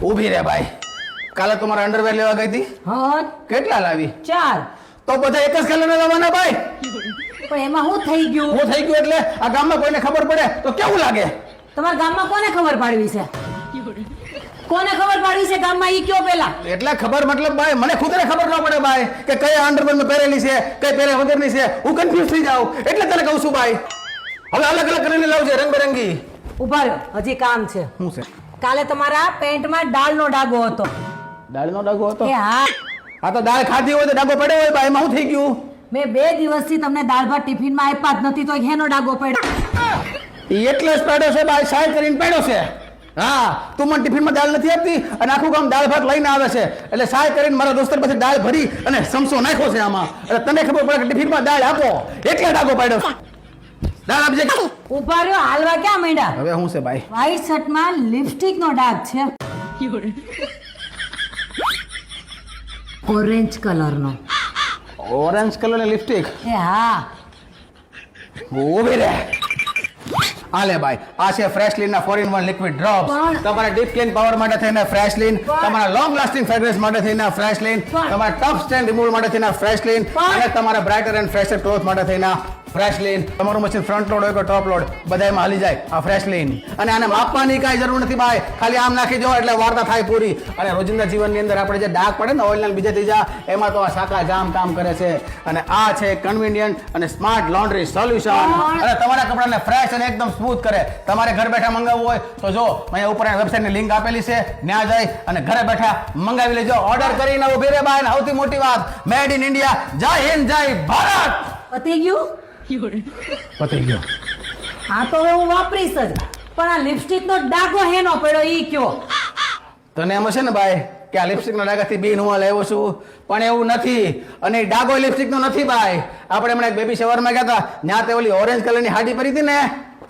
ઊભી રે ભાઈ, કાલે તમારા અંડરવેર લેવા ગઈ હતી, હા કેટલા લાવી? 4. તો બધા એક જ કલર લેવાના ભાઈ. પણ એમાં શું થઈ ગયું? હું થઈ ગયું એટલે આ ગામમાં કોઈને ખબર પડે તો કેવું લાગે? તમારા ગામમાં કોને ખબર પાડવી છે? કોને ખબર પાડવી છે ગામમાં ઈ કયો પેલા? એટલે ખબર મતલબ ભાઈ મને ખુદને ખબર ન પડે ભાઈ કે કઈ અંડરવેર મેં પહેરેલી છે કઈ પહેરે વગરની છે. હું કન્ફ્યુઝ થઈ જાઉં એટલે તને કહું છું ભાઈ. હવે અલગ અલગ કરીને લાવજે રંગબેરંગી. ઉભા રહ્યો, હજી કામ છે. શું છે? કાલે તમારા પેન્ટમાં દાળનો ડાઘો હતો. દાળનો ડાઘો હતો? એ હા, આ તો દાળ ખાધી હોય તો ડાઘો પડ્યો હોય ભાઈ, એમાં શું થઈ ગયું? મેં 2 દિવસથી તમને દાળ ભાત ટિફિનમાં આપ્યા જ નથી તો હેનો ડાઘો પડ્યો. ઈ એટલે જ પડ્યો છે ભાઈ, સાય કરીને પડ્યો છે. હા, તું મને ટિફિનમાં દાળ નથી આપતી અને આખું ગામ દાળ ભાત લઈને આવે છે એટલે સાય કરીને મારા દોસ્તર પછી દાળ ભરી અને સમસો નાખ્યો છે આમાં. એટલે તને ખબર પડે કે ટિફિનમાં દાળ આપો એટલે ડાઘો પડ્યો. દાળ આપજે. ઉભા રહ્યો, હાલવા ક્યાં માંડ્યા? હવે શું છે ભાઈ? વ્હાઈટ શર્ટમાં લિપસ્ટિકનો ડાઘ છે, ઓરેન્જ કલરનો. ઓરેન્જ કલરની લિપસ્ટિક? એ હા, ઊભી રે. આલે ભાઈ, આ છે ફ્રેશલિનના 4-in-1 લિક્વિડ ડ્રોપ્સ. પણ- તમારા ડીપ ક્લીન પાવર માટે થઈને ફ્રેશલિન, પણ- તમારા લોંગ લાસ્ટિંગ ફ્રેગ્રન્સ માટે થઈને ફ્રેશલિન, પણ- તમારા ટફ સ્ટેન્ડ રિમૂવલ માટે થઈને ફ્રેશલિન પણ- અને તમારા બ્રાઇટર એન્ડ ફ્રેશર ક્લોથ માટે થઈને ફ્રેશલિન. તમારું મશીન ફ્રન્ટ લોડ હોય કે ટોપ લોડ બધાયમાં હાલી જાય આ ફ્રેશલિન. અને આને માપવાની કાંઈ જરૂર નથી ભાઈ, ખાલી આમ નાખી દો એટલે વાર્તા થાય પૂરી. અને રોજિંદા જીવનની અંદર આપણે જે ડાઘ પડે ને ઓઇલના બીજા ત્રીજા એમાં તો આ શાખા જામ કામ કરે છે. અને આ છે કન્વિનિયન્ટ અને સ્માર્ટ લોન્ડ્રી સોલ્યુશન. અને તમારા કપડાને ફ્રેશ અને એકદમ સ્મૂથ કરે. તમારે ઘર બેઠા મંગાવવું હોય તો જો અહીંયા ઉપર વેબસાઇટની લિંક આપેલી છે, ત્યાં જઈ અને ઘરે બેઠા મંગાવી લેજો. ઓર્ડર કરીને ઉભી રે ભાઈ. સૌથી મોટી વાત, મેડ ઇન ઇન્ડિયા. જય હિન્દ, જય ભારત. પતી ગયું? પતી ગયો. હા તો હવે હું વાપરીશ જ, પણ આ લિપસ્ટિકનો ડાઘો હેનો પડ્યો ઈ કયો? તને એમ હશે ને ભાઈ કે આ લિપસ્ટિકના ડાઘાથી બીન હું લાવ્યો છું, પણ એવું નથી. અને ઈ ડાઘો લિપસ્ટિકનો નથી ભાઈ. આપણે હમણાં એક બેબી શવરમાં ગયા હતા, ત્યાં તે ઓલી ઓરેન્જ કલરની હાડી પહેરી હતી ને,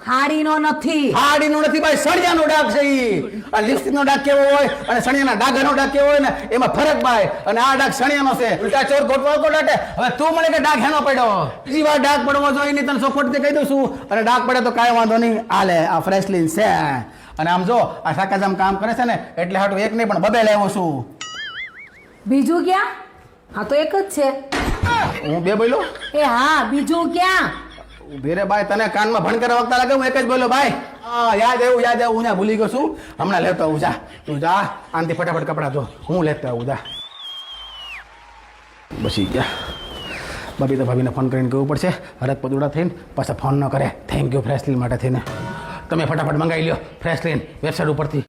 હાડીનો નથી. હાડીનો નથી ભાઈ, સળિયાનો ડાઘ છે ઈ. આ લિપસ્ટિકનો ડાઘ કેવો હોય અને સળિયાના ડાઘાનો ડાઘ કેવો હોય ને એમાં ફરક ભાઈ. અને આ ડાઘ સળિયાનો છે. ઉલટા ચોર ગોટવા ગોટાટે. હવે તું મને કે ડાઘ હેનો પડ્યો? બીજી વાર ડાઘ પડવો જોઈએ નહીં, તને ચોખવટથી કહી દઉં છું. અને ડાઘ પડે તો કાંઈ વાંધો નહીં, આલે આ ફ્રેશલિન છે. અને આમ જો આ શાકાજામ કામ કરે છે ને એટલે હાટું એક નહીં પણ બબે લાવ્યો છું. બીજું ક્યાં? હા તો એક જ છે. હું બે બોલ્યો? એ હા, બીજું ક્યાં? ઉભી રે ભાઈ, તને કાનમાં ભણ કરવા વખત લાગે, હું એક જ બોલ્યો ભાઈ. હા, યાદ આવ્યું યાદ આવ્યું. હું ત્યાં ભૂલી ગયો છું, હમણાં લેતો આવું. જા તું જા, આનથી ફટાફટ કપડાં ધો, હું લેતો આવું. જા. બસી ગયા. બબી તો ભાભીને ફોન કરીને કહેવું પડશે, હરત પદુડા થઈને પાછા ફોન ન કરે. થેન્ક યુ ફ્રેશલિન માટે થઈને. તમે ફટાફટ મંગાવી લ્યો ફ્રેશલિન વેબસાઇટ ઉપરથી.